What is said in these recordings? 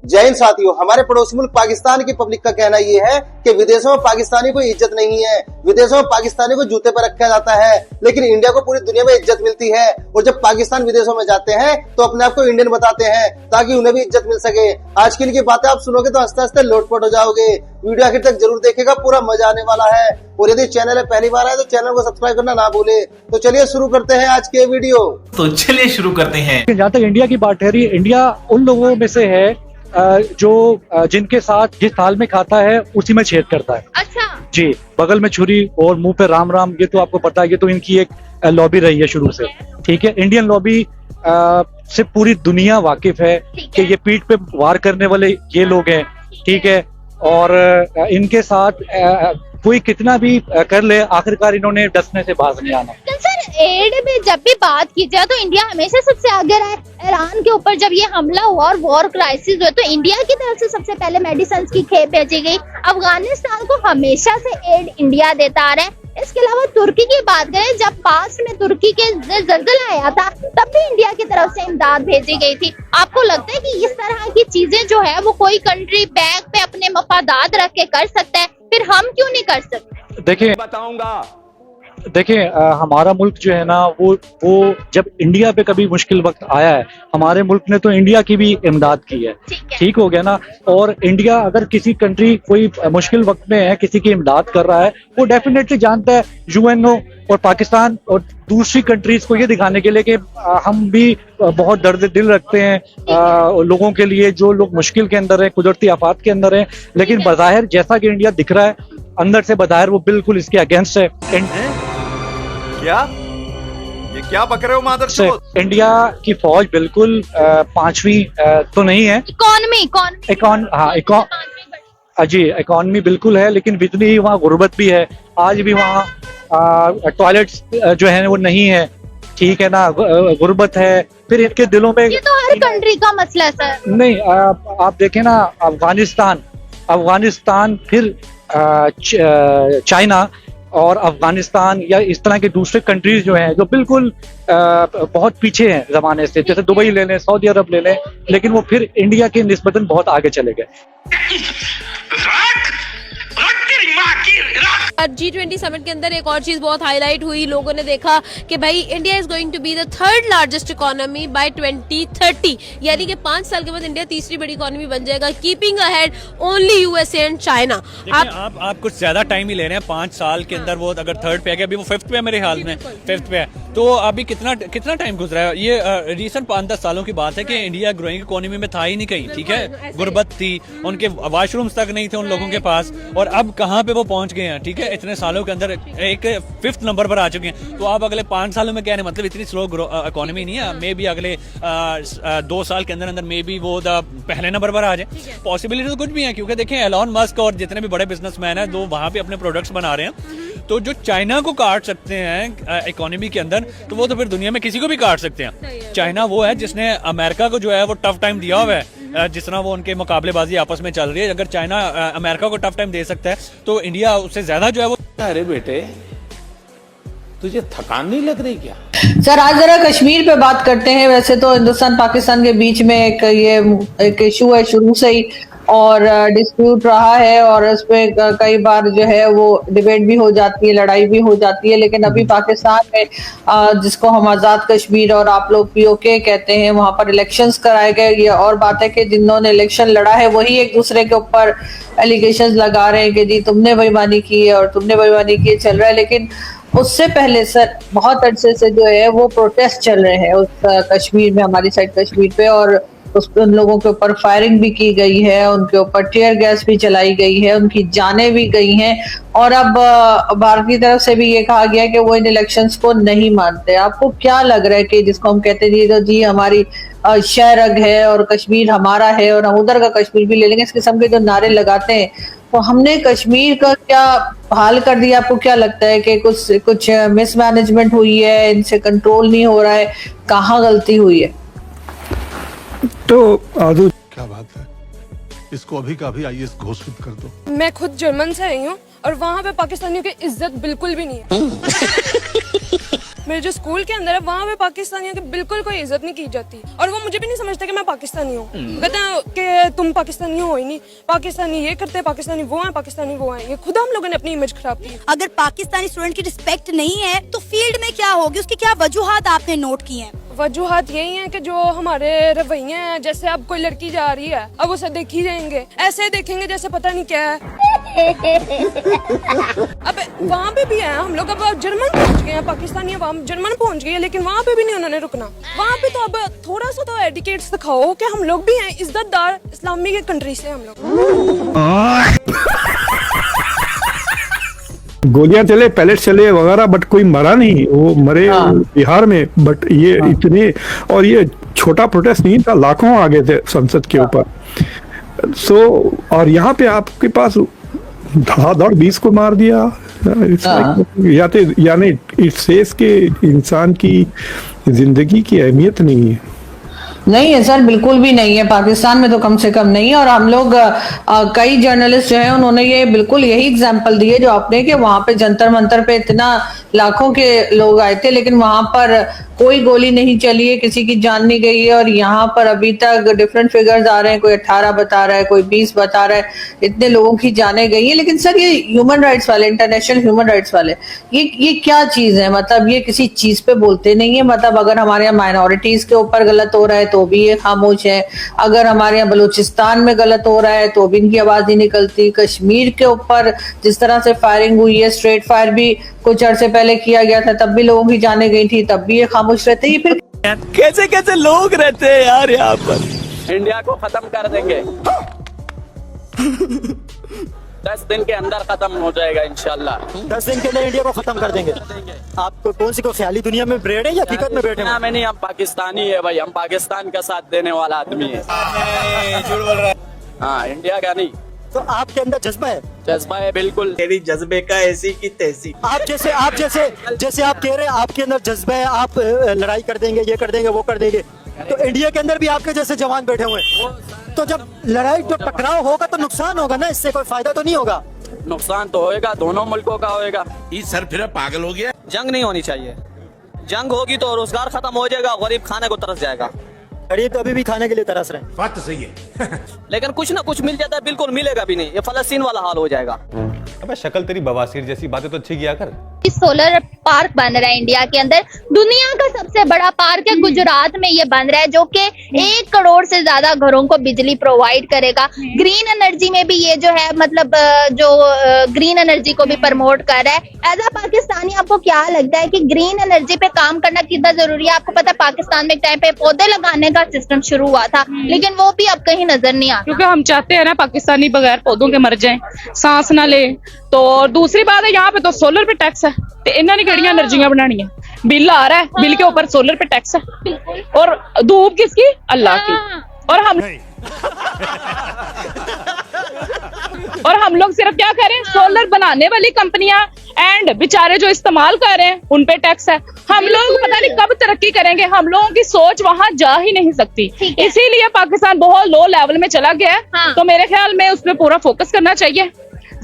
जय हिंद साथियों। हमारे पड़ोसी मुल्क पाकिस्तान की पब्लिक का कहना यह है कि विदेशों में पाकिस्तानी को इज्जत नहीं है, विदेशों में पाकिस्तानी को जूते पर रखा जाता है, लेकिन इंडिया को पूरी दुनिया में इज्जत मिलती है। और जब पाकिस्तान विदेशों में जाते हैं तो अपने आप को इंडियन बताते हैं ताकि उन्हें भी इज्जत मिल सके। आज की इनकी बातें आप सुनोगे तो हंसते हंसते लोटपोट हो जाओगे। वीडियो आखिर तक जरूर देखेगा, पूरा मजा आने वाला है। और यदि चैनल है पहली बार आए तो चैनल को सब्सक्राइब करना ना भूले। तो चलिए शुरू करते हैं आज के वीडियो। तो चलिए शुरू करते हैं। जहाँ तक इंडिया की बात है, इंडिया उन लोगों में से है जो जिनके साथ जिस थाल में खाता है उसी में छेद करता है। अच्छा जी, बगल में छुरी और मुंह पे राम राम, ये तो आपको पता है। ये तो इनकी एक लॉबी रही है शुरू से। ठीक है, इंडियन लॉबी से पूरी दुनिया वाकिफ है कि ये पीठ पे वार करने वाले ये लोग हैं। ठीक है, और इनके साथ कोई कितना भी कर ले, आखिरकार इन्होंने डसने से बाज नहीं आना। सर, एड में जब भी बात की जाए तो इंडिया हमेशा सबसे आगे रहा है। ईरान के ऊपर जब ये हमला हुआ और वॉर क्राइसिस हुआ तो इंडिया की तरफ से सबसे पहले मेडिसिन की खेप भेजी गई। अफगानिस्तान को हमेशा से एड इंडिया देता आ रहा है। इसके अलावा तुर्की की बात करें, जब पास में तुर्की के जल्जला आया था तब भी इंडिया की तरफ से इमदाद भेजी गई थी। आपको लगता है कि इस तरह की चीजें जो है वो कोई कंट्री बैक पे अपने मफादात रख के कर सकता है, फिर हम क्यों नहीं कर सकते? देखिए हमारा मुल्क जो है ना, वो जब इंडिया पे कभी मुश्किल वक्त आया है, हमारे मुल्क ने तो इंडिया की भी इमदाद की है। ठीक हो गया ना। और इंडिया अगर किसी कंट्री कोई मुश्किल वक्त में है, किसी की इमदाद कर रहा है, वो डेफिनेटली जानता है यूएनओ और पाकिस्तान और दूसरी कंट्रीज को ये दिखाने के लिए कि हम भी बहुत दर्द दिल रखते हैं लोगों के लिए जो लोग मुश्किल के अंदर है, कुदरती आफात के अंदर है। लेकिन बज़ाहिर जैसा कि इंडिया दिख रहा है, अंदर से बज़ाहिर वो बिल्कुल इसके अगेंस्ट है। क्या ये क्या बक रहे हो मादरचोद? इंडिया की फौज बिल्कुल पांचवी तो नहीं है। इकॉनमी बिल्कुल है, लेकिन इतनी वहाँ गुर्बत भी है। आज भी वहाँ टॉयलेट्स जो है वो नहीं है। ठीक है ना, गुर्बत है। फिर इनके दिलों में, ये तो हर कंट्री का मसला है सर। नहीं, आप देखें ना, अफगानिस्तान फिर चाइना और अफगानिस्तान या इस तरह के दूसरे कंट्रीज जो हैं जो बिल्कुल बहुत पीछे हैं जमाने से, जैसे दुबई ले लें, सऊदी अरब ले लें, लेकिन वो फिर इंडिया के निस्बतन बहुत आगे चले गए। G20 समिट के अंदर एक और चीज बहुत हाईलाइट हुई। लोगों ने देखा कि भाई India is going to be the third largest economy by 2030, यानी कि 5 साल के बाद इंडिया तीसरी बड़ी इकोनॉमी बन जाएगा, keeping ahead only USA and China. आप कुछ ज्यादा टाइम ही ले रहे हैं। 5 साल के अंदर वो अगर थर्ड पे आ गया, अभी वो 5th पे है मेरे ख्याल में, 5th पे है। तो अभी कितना टाइम गुजरा है? ये रिसेंट 5-10 सालों की बात है कि इंडिया ग्रोइंग इकोनॉमी में था ही नहीं कहीं। ठीक है, गुर्बत थी, उनके वॉशरूम्स तक नहीं थे उन लोगों के पास, और अब कहाँ पे वो पहुंच गए हैं। ठीक है, इतने सालों के अंदर एक 5th नंबर पर आ चुके हैं। तो आप अगले 5 सालों में क्या है, मतलब इतनी स्लो इकोनॉमी नहीं है। मे बी अगले 2 साल के अंदर मे बी वो पहले नंबर पर आ जाए। पॉसिबिलिटी तो कुछ भी है, क्योंकि देखें एलॉन मस्क और जितने भी बड़े बिजनेसमैन हैं, दो वहां पे अपने प्रोडक्ट्स बना रहे हैं। तो जो चाइना को काट सकते हैं इकोनॉमी के अंदर, तो वो तो फिर दुनिया में किसी को भी काट सकते हैं। चाइना वो है जिसने अमेरिका को जो है वो टफ टाइम दिया हुआ है, जिस तरह वो उनके मुकाबलेबाजी आपस में चल रही है। अगर चाइना अमेरिका को टफ टाइम दे सकता है तो इंडिया उससे ज्यादा जो है वो। अरे बेटे, तुझे थकान नहीं लग रही क्या? सर, आज जरा कश्मीर पे बात करते हैं। वैसे तो हिंदुस्तान पाकिस्तान के बीच में एक इशू है शुरू से ही, और डिस्प्यूट रहा है, और उस पे कई बार जो है वो डिबेट भी हो जाती है, लड़ाई भी हो जाती है। लेकिन अभी पाकिस्तान में जिसको हम आजाद कश्मीर और आप लोग पीओके कहते हैं, वहां पर इलेक्शंस कराए गए। ये और बात है कि जिन्होंने इलेक्शन लड़ा है वही एक दूसरे के ऊपर एलिगेशंस लगा रहे हैं कि जी तुमने बेईमानी की है और तुमने बेईमानी की, चल रहा है। लेकिन उससे पहले सर बहुत अरसे से जो है वो प्रोटेस्ट चल रहे हैं उस कश्मीर में, हमारी साइड कश्मीर पे, और उन लोगों के ऊपर फायरिंग भी की गई है, उनके ऊपर टीयर गैस भी चलाई गई है, उनकी जानें भी गई हैं। और अब भारत की तरफ से भी ये कहा गया है कि वो इन इलेक्शंस को नहीं मानते। आपको क्या लग रहा है कि जिसको हम कहते हैं तो जी हमारी शहरग है और कश्मीर हमारा है और हम उधर का कश्मीर भी ले लेंगे, इस किस्म के जो नारे लगाते हैं, तो हमने कश्मीर का क्या हाल कर दिया? आपको क्या लगता है कि कुछ मिसमैनेजमेंट हुई है, इनसे कंट्रोल नहीं हो रहा है, कहाँ गलती हुई है? तो आदू, क्या बात है, इसको अभी का अभी आईएएस घोषित कर दो। मैं खुद जर्मन से आई हूँ और वहाँ पे पाकिस्तानियों की इज्जत बिल्कुल भी नहीं है। मेरे जो स्कूल के अंदर है वहाँ पे पाकिस्तानियों की बिल्कुल कोई इज्जत नहीं की जाती और वो मुझे भी नहीं समझता कि मैं पाकिस्तानी हूँ। कहते हैं कि तुम पाकिस्तानी हो ही नहीं, पाकिस्तानी ये करते हैं, पाकिस्तानी वो है, पाकिस्तानी वो है। ये खुद हम लोगों ने अपनी इमेज खराब की। अगर पाकिस्तानी स्टूडेंट की रिस्पेक्ट नहीं है तो फील्ड में क्या होगी, उसकी क्या वजूहात आपने नोट की हैं? वजूहात यही है कि जो हमारे रवैये हैं, जैसे अब कोई लड़की जा रही है अब उसे देखी जाएंगे, ऐसे देखेंगे जैसे पता नहीं क्या है। अब वहाँ पे भी है, हम लोग अब जर्मन पहुँच गए हैं, पाकिस्तानी जर्मन पहुँच गए हैं, लेकिन वहाँ पे भी नहीं उन्होंने रुकना। वहाँ पे तो अब थोड़ा सा तो एटिकेट्स दिखाओ कि हम लोग भी हैं इज्जतदार इस्लामी के कंट्री से हम लोग। गोलियां चले, पैलेट चले वगैरह, बट कोई मरा नहीं, वो मरे बिहार में। बट ये इतने, और ये छोटा प्रोटेस्ट नहीं था, लाखों आ गए थे संसद के ऊपर। सो और यहाँ पे आपके पास धड़ाधड़ 20 को मार दिया। यानी इट सेज के इंसान की जिंदगी की अहमियत नहीं है। नहीं है सर, बिल्कुल भी नहीं है, पाकिस्तान में तो कम से कम नहीं है। और हम लोग कई जर्नलिस्ट जो हैं उन्होंने ये बिल्कुल यही एग्जांपल दिए जो आपने, कि वहां पे जंतर मंतर पे इतना लाखों के लोग आए थे लेकिन वहां पर कोई गोली नहीं चली है, किसी की जान नहीं गई है। और यहाँ पर अभी तक डिफरेंट फिगर्स आ रहे हैं, कोई 18 बता रहा है, कोई 20 बता रहा है, इतने लोगों की जानें गई है। लेकिन सर ये ह्यूमन राइट्स वाले, इंटरनेशनल ह्यूमन राइट्स वाले, ये क्या चीज है? मतलब ये किसी चीज पे बोलते नहीं है। मतलब अगर हमारे यहाँ माइनॉरिटीज के ऊपर गलत हो रहा है तो भी ये खामोश है, अगर हमारे यहाँ बलूचिस्तान में गलत हो रहा है तो भी इनकी आवाज नहीं निकलती, कश्मीर के ऊपर जिस तरह से फायरिंग हुई है, स्ट्रेट फायर भी कुछ अरसे पहले किया गया था, तब भी लोगों की जाने गई थी, तब भी ये खामोश रहते हैं। फिर कैसे कैसे लोग रहते हैं यार यहाँ पर। इंडिया को खत्म कर देंगे 10 दिन के अंदर खत्म हो जाएगा इंशाल्लाह। 10 दिन के अंदर इंडिया को खत्म कर देंगे। आपको कौन सी को ख्याली दुनिया में बैठ है या हकीकत में बैठे? में नहीं, हम पाकिस्तानी है भाई, हम पाकिस्तान का साथ देने वाला आदमी है। हाँ, इंडिया का नहीं। तो आपके अंदर जज्बा है? जज्बा है बिल्कुल, तेरी जज्बे का ऐसी की तैसी। आप जैसे आप कह रहे हैं आपके अंदर जज्बा है, आप लड़ाई कर देंगे, ये कर देंगे, वो कर देंगे, तो इंडिया के अंदर भी आपके जैसे जवान बैठे हुए हैं। तो जब लड़ाई जो टकराव होगा तो नुकसान होगा ना, इससे कोई फायदा तो नहीं होगा? नुकसान तो होएगा, दोनों मुल्कों का होएगा। ये सर फिर पागल हो गया। जंग नहीं होनी चाहिए, जंग होगी तो रोजगार खत्म हो जाएगा, गरीब खाने को तरस जाएगा। गरीब तो अभी भी खाने के लिए तरस रहे हैं। बात तो सही है। लेकिन कुछ ना कुछ मिल जाता है, बिल्कुल मिलेगा भी नहीं, ये फलस्तीन वाला हाल हो जाएगा। अबे शक्ल तेरी बवासीर जैसी, बातें तो अच्छी किया कर। सोलर पार्क बन रहा है इंडिया के अंदर, दुनिया का सबसे बड़ा पार्क है, गुजरात में ये बन रहा है, जो कि 1 करोड़ से ज्यादा घरों को बिजली प्रोवाइड करेगा। ग्रीन एनर्जी में भी ये जो है, मतलब जो ग्रीन एनर्जी को भी प्रमोट कर रहा है। एज अ पाकिस्तानी आपको क्या लगता है कि ग्रीन एनर्जी पे काम करना कितना जरूरी है? आपको पता है पाकिस्तान में एक टाइम पे पौधे लगाने का सिस्टम शुरू हुआ था, लेकिन वो भी अब कहीं नजर नहीं आता, क्योंकि हम चाहते हैं ना पाकिस्तानी बगैर पौधों के मर जाएं, सांस ना ले। तो दूसरी बात है, यहाँ पे तो सोलर पे टैक्स है, तो इन्होंने कड़ियां एनर्जियां बनानी है, बिल आ रहा है, बिल के ऊपर सोलर पे टैक्स है, और धूप किसकी? अल्लाह की। और हम लोग सिर्फ क्या करें, सोलर बनाने वाली कंपनियां एंड बेचारे जो इस्तेमाल कर रहे हैं उन पे टैक्स है। हम लोग पता नहीं कब तरक्की करेंगे, हम लोगों की सोच वहां जा ही नहीं सकती, इसीलिए पाकिस्तान बहुत लो लेवल में चला गया है। तो मेरे ख्याल में उस पर पूरा फोकस करना चाहिए।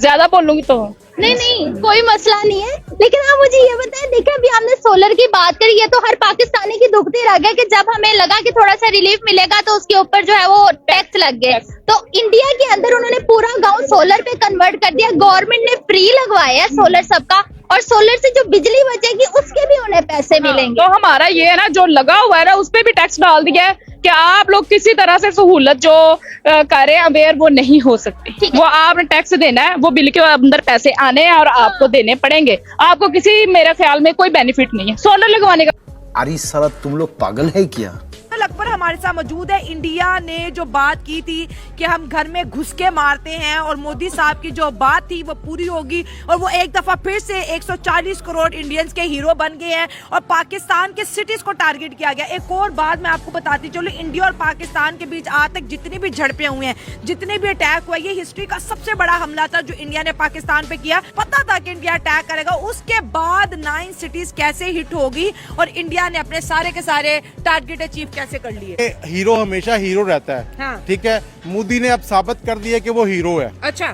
ज्यादा बोलूंगी तो नहीं कोई मसला नहीं है, लेकिन आप मुझे ये बताएं, देखिए अभी हमने सोलर की बात करी, ये तो हर पाकिस्तानी की दुखती रह गया कि जब हमें लगा कि थोड़ा सा रिलीफ मिलेगा तो उसके ऊपर जो है वो टैक्स लग गए। तो इंडिया के अंदर उन्होंने पूरा गांव सोलर पे कन्वर्ट कर दिया, गवर्नमेंट ने फ्री लगवाया है सोलर सबका, और सोलर से जो बिजली बचेगी उसके भी उन्हें पैसे मिलेंगे। तो हमारा ये है ना, जो लगा हुआ है ना उस पे भी टैक्स डाल दिया है कि आप लोग किसी तरह से सहूलत जो करें अवेयर, वो नहीं हो सकती। वो आपने टैक्स देना है, वो बिल के अंदर पैसे आने हैं और आपको देने पड़ेंगे। आपको किसी, मेरे ख्याल में कोई बेनिफिट नहीं है सोलर लगवाने का। अरे साला तुम लोग पागल है क्या? अकबर हमारे साथ मौजूद है। इंडिया ने जो बात की थी कि हम घर में घुस के मारते हैं, और मोदी साहब की जो बात थी वो पूरी होगी, और वो एक दफा फिर से 140 करोड़ इंडियंस के हीरो बन गए हैं, और पाकिस्तान के सिटीज को टारगेट किया गया। एक और बात मैं आपको बताती चलो, इंडिया और पाकिस्तान के बीच आज तक जितनी भी झड़पें हुई हैं, जितने भी अटैक हुआ, ये हिस्ट्री का सबसे बड़ा हमला था जो इंडिया ने पाकिस्तान पे किया। पता था कि इंडिया अटैक करेगा, उसके बाद 9 सिटीज कैसे हिट होगी और इंडिया ने अपने सारे के सारे टारगेट अचीव कैसे कर लिए। हीरो हमेशा हीरो रहता है, हाँ। ठीक है, मोदी ने अब साबित कर दिया कि वो हीरो है। अच्छा,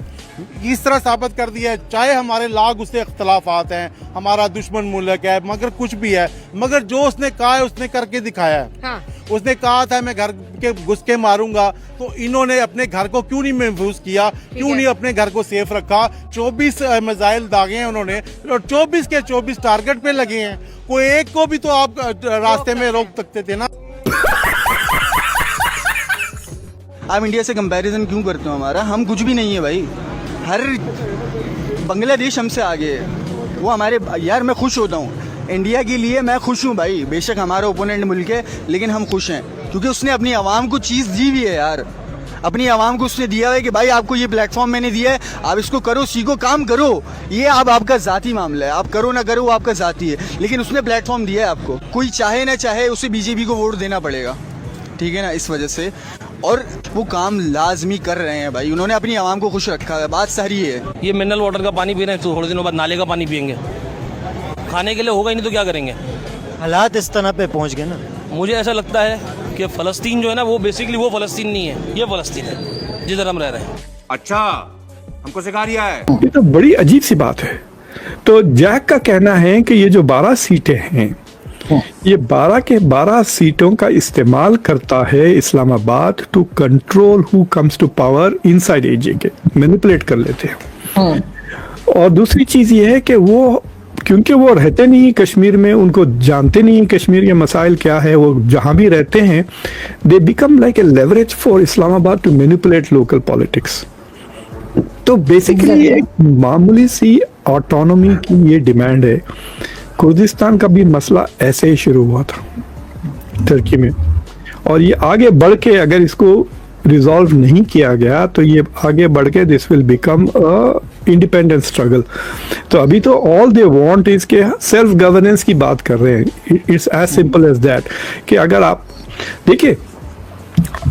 इस तरह साबित कर दिया है, चाहे हमारे लाख उससे इख्तलाफात हैं, हमारा दुश्मन मुल्क है, मगर कुछ भी है, मगर जो उसने कहा है उसने करके दिखाया है। हाँ। उसने कहा था मैं घर के घुस के मारूंगा, तो इन्होंने अपने घर को क्यों नहीं महफूज किया, क्यों नहीं अपने घर को सेफ रखा। 24 मिसाइल दागे हैं उन्होंने और 24 के 24 टारगेट पे लगे हैं, कोई एक को भी तो आप रास्ते में रोक सकते थे ना। आप इंडिया से कंपैरिजन क्यों करते हो हमारा? हम कुछ भी नहीं है भाई, हर बांग्लादेश हमसे आगे है। वो हमारे यार, मैं खुश होता हूँ इंडिया के लिए, मैं खुश हूँ भाई। बेशक हमारा ओपोनेंट मुल्क है, लेकिन हम खुश हैं क्योंकि उसने अपनी आवाम को चीज़ दी हुई है यार। अपनी आवाम को उसने दिया है कि भाई आपको ये प्लेटफॉर्म मैंने दिया है, आप इसको करो, सीखो, काम करो। ये आपका ज़ाती मामला है, आप करो ना करो वो आपका ज़ाती है, लेकिन उसने प्लेटफॉर्म दिया है आपको। कोई चाहे ना चाहे उसे बीजेपी को वोट देना पड़ेगा, ठीक है ना, इस वजह से। और वो काम लाजमी कर रहे हैं भाई, उन्होंने अपनी आवाम को खुश रखा है, बात सारी है। ये मिनरल वाटर का पानी पी रहे हैं, तो थोड़े दिनों बाद नाले का पानी पियेंगे, खाने के लिए होगा ही नहीं तो क्या करेंगे। हालात इस तरह पे पहुंच गए ना। मुझे ऐसा लगता है कि फ़लस्तीन जो है ना, वो बेसिकली वो फ़लस्तीन नहीं है, ये फ़लस्तीन है जिधर हम रह रहे हैं। अच्छा, हमको सिखा रिया है। ये तो बड़ी अजीब सी बात है। तो जैक का कहना है कि ये जो 12 सीटें हैं, ये 12 के 12 सीटों का इस्तेमाल करता है Islamabad to control who comes to power inside AJK, manipulate कर लेते हैं। और दूसरी चीज ये है कि वो, क्योंकि वो रहते नहीं कश्मीर में, उनको जानते नहीं कश्मीर के मसाइल क्या है, वो जहां भी रहते हैं they become like a leverage for Islamabad to manipulate local politics. तो बेसिकली एक मामूली सी ऑटोनॉमी की ये डिमांड है। कुर्दिस्तान का भी मसला ऐसे ही शुरू हुआ था तुर्की में, और ये आगे बढ़ के अगर इसको रिजॉल्व नहीं किया गया तो ये आगे बढ़ के this will become a independent struggle. तो अभी तो ऑल दे वांट इज के सेल्फ गवर्नेंस की बात कर रहे हैं। It's as simple as that कि अगर आप देखिए,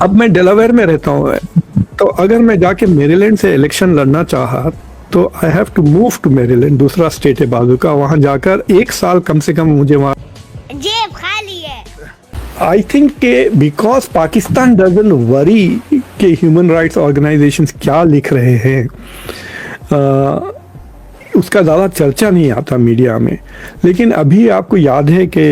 अब मैं डेलावेयर में रहता हूँ, तो अगर मैं जाके मेरीलैंड से इलेक्शन लड़ना चाहा तो I have to move to Maryland, दूसरा स्टेट है बाजू का, वहां जाकर 1 साल कम से कम मुझे वहां जेब खाली है। आई थिंक के बिकॉज पाकिस्तान डजंट वरी के ह्यूमन राइट्स ऑर्गेनाइजेशंस क्या लिख रहे हैं, उसका ज़्यादा चर्चा नहीं आता मीडिया में। लेकिन अभी आपको याद है कि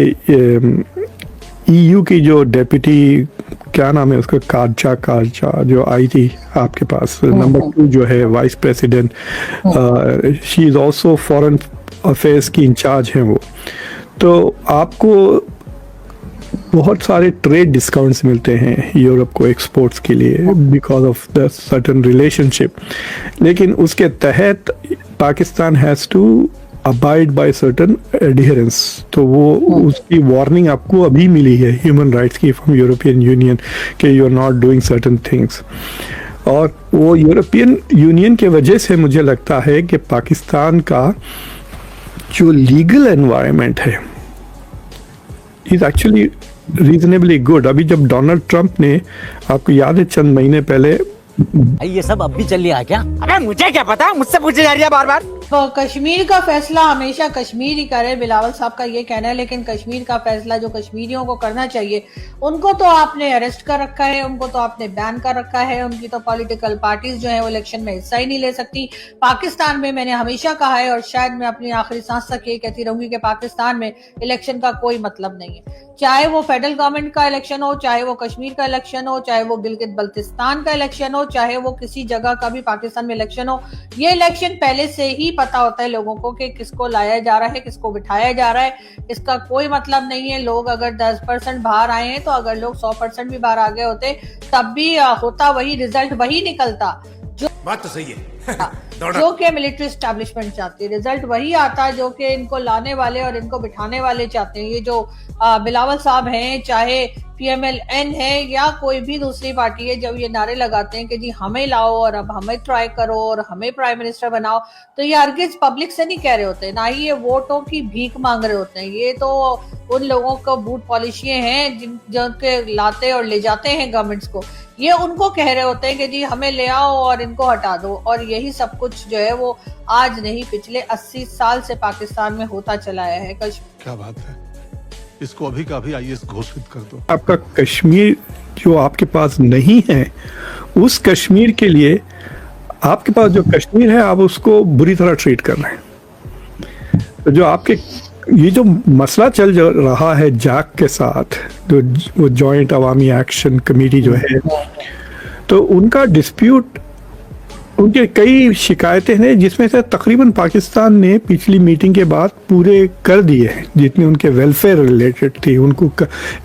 EU की जो डेप्यूटी, क्या नाम है उसका, कार्चा जो आई थी आपके पास, नंबर 2 जो है vice president, she is also foreign affairs की इंचार्ज हैं वो। तो आपको बहुत सारे ट्रेड डिस्काउंट्स मिलते हैं यूरोप को एक्सपोर्ट्स के लिए because of the certain relationship, लेकिन उसके तहत Pakistan has to abide by certain adherence. तो वो उसकी वार्निंग आपको अभी मिली है ह्यूमन राइट्स की फ्रॉम यूरोपियन यूनियन कि you are not doing certain things. और वो यूरोपियन यूनियन के वजह से मुझे लगता है कि पाकिस्तान का जो लीगल एनवायरनमेंट है इज एक्चुअली रीजनेबली गुड। अभी जब डोनाल्ड ट्रंप ने, आपको याद है चंद महीने पहले, ये सब अब भी चल रहा है क्या? अबे मुझे क्या पता, मुझसे पूछे जा रही है बार बार। तो कश्मीर का फैसला हमेशा कश्मीर ही करे, बिलावल साहब का ये कहना है, लेकिन कश्मीर का फैसला जो कश्मीरियों को करना चाहिए, उनको तो आपने अरेस्ट कर रखा है, उनको तो आपने बैन कर रखा है, उनकी तो पॉलिटिकल पार्टीज जो है वो इलेक्शन में हिस्सा ही नहीं ले सकती। पाकिस्तान में मैंने हमेशा कहा है, और शायद मैं अपनी आखिरी सांस तक ये कहती रहूंगी कि पाकिस्तान में इलेक्शन का कोई मतलब नहीं है, चाहे वो फेडरल गवर्नमेंट का इलेक्शन हो, चाहे वो कश्मीर का इलेक्शन हो, चाहे वो गिलगित बल्तिस्तान का इलेक्शन हो, चाहे वो किसी जगह का भी पाकिस्तान में इलेक्शन हो। ये इलेक्शन पहले से ही पता होता है लोगों को कि किसको लाया जा रहा है, किसको बिठाया जा रहा है। इसका कोई मतलब नहीं है लोग अगर 10% बाहर आए हैं, तो अगर लोग 100% भी बाहर आ गए होते तब भी होता वही, रिजल्ट वही निकलता। जो बात तो सही है जो कि मिलिट्री एस्टैब्लिशमेंट चाहती है, रिजल्ट वही आता जो कि इनको लाने वाले और इनको बिठाने वाले चाहते हैं। ये जो बिलावल साहब हैं, चाहे PMLN है या कोई भी दूसरी पार्टी है, जब ये नारे लगाते हैं कि जी हमें लाओ और अब हमें ट्राई करो और हमें प्राइम मिनिस्टर बनाओ, तो ये हरगिज पब्लिक से नहीं कह रहे होते, ना ही ये वोटों की भीख मांग रहे होते हैं। ये तो उन लोगों को बूट पॉलिशियां हैं जिनके लाते और ले जाते हैं गवर्नमेंट्स को, ये उनको कह रहे होते हैं कि जी हमें ले आओ और इनको हटा दो। और यही सब कुछ जो है वो आज नहीं पिछले 80 साल से पाकिस्तान में होता चला आया है। क्या बात है, इसको अभी का अभी IAS घोषित कर दो। आपका कश्मीर जो आपके पास नहीं है, उस कश्मीर के लिए आपके पास जो कश्मीर है आप उसको बुरी तरह ट्रीट कर रहे हैं। तो जो आपके ये जो मसला चल रहा है जैक के साथ, जो वो जॉइंट अवामी एक्शन कमेटी जो है, तो उनका डिस्प्यूट, उनके कई शिकायतें हैं जिसमें से तकरीबन पाकिस्तान ने पिछली मीटिंग के बाद पूरे कर दिए हैं, जितने उनके वेलफेयर रिलेटेड थी। उनको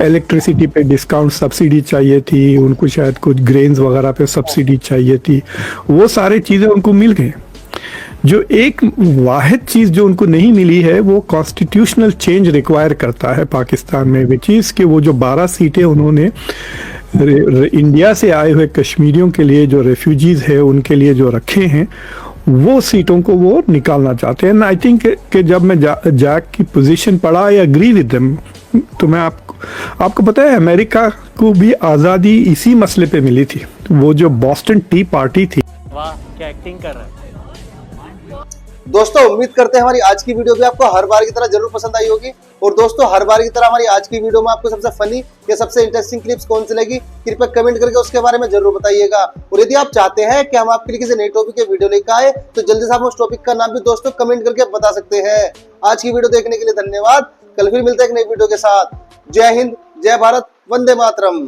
इलेक्ट्रिसिटी पे डिस्काउंट सब्सिडी चाहिए थी, उनको शायद कुछ ग्रेन्स वगैरह पे सब्सिडी चाहिए थी, वो सारी चीज़ें उनको मिल गई। जो एक वाहिद चीज़ जो उनको नहीं मिली है वो कॉन्स्टिट्यूशनल चेंज रिक्वायर करता है पाकिस्तान में, विच इज़ कि वो जो 12 सीटें उन्होंने इंडिया से आए हुए कश्मीरियों के लिए, जो रेफ्यूजीज है उनके लिए जो रखे हैं, वो सीटों को वो निकालना चाहते हैं। आई थिंक कि जब मैं जैक की पोजीशन पढ़ा, आई एग्री विद देम। तो मैं आपको पता है अमेरिका को भी आज़ादी इसी मसले पे मिली थी। वो जो बॉस्टन टी पार्टी थी। वाह क्या एक्टिंग कर रहा है। दोस्तों उम्मीद करते हैं हमारी आज की वीडियो भी आपको हर बार की तरह जरूर पसंद आई होगी। और दोस्तों हर बार की तरह हमारी आज की वीडियो में आपको सबसे फनी या सबसे इंटरेस्टिंग क्लिप्स कौन सी लगी, कृपया कमेंट करके उसके बारे में जरूर बताइएगा। और यदि आप चाहते हैं कि हम आपके लिए किसी नई टॉपिक के वीडियो लेकर आए तो जल्दी से आप उस टॉपिक का नाम भी दोस्तों कमेंट करके बता सकते हैं। आज की वीडियो देखने के लिए धन्यवाद। कल फिर मिलते हैं एक नई वीडियो के साथ। जय हिंद, जय भारत, वंदे मातरम।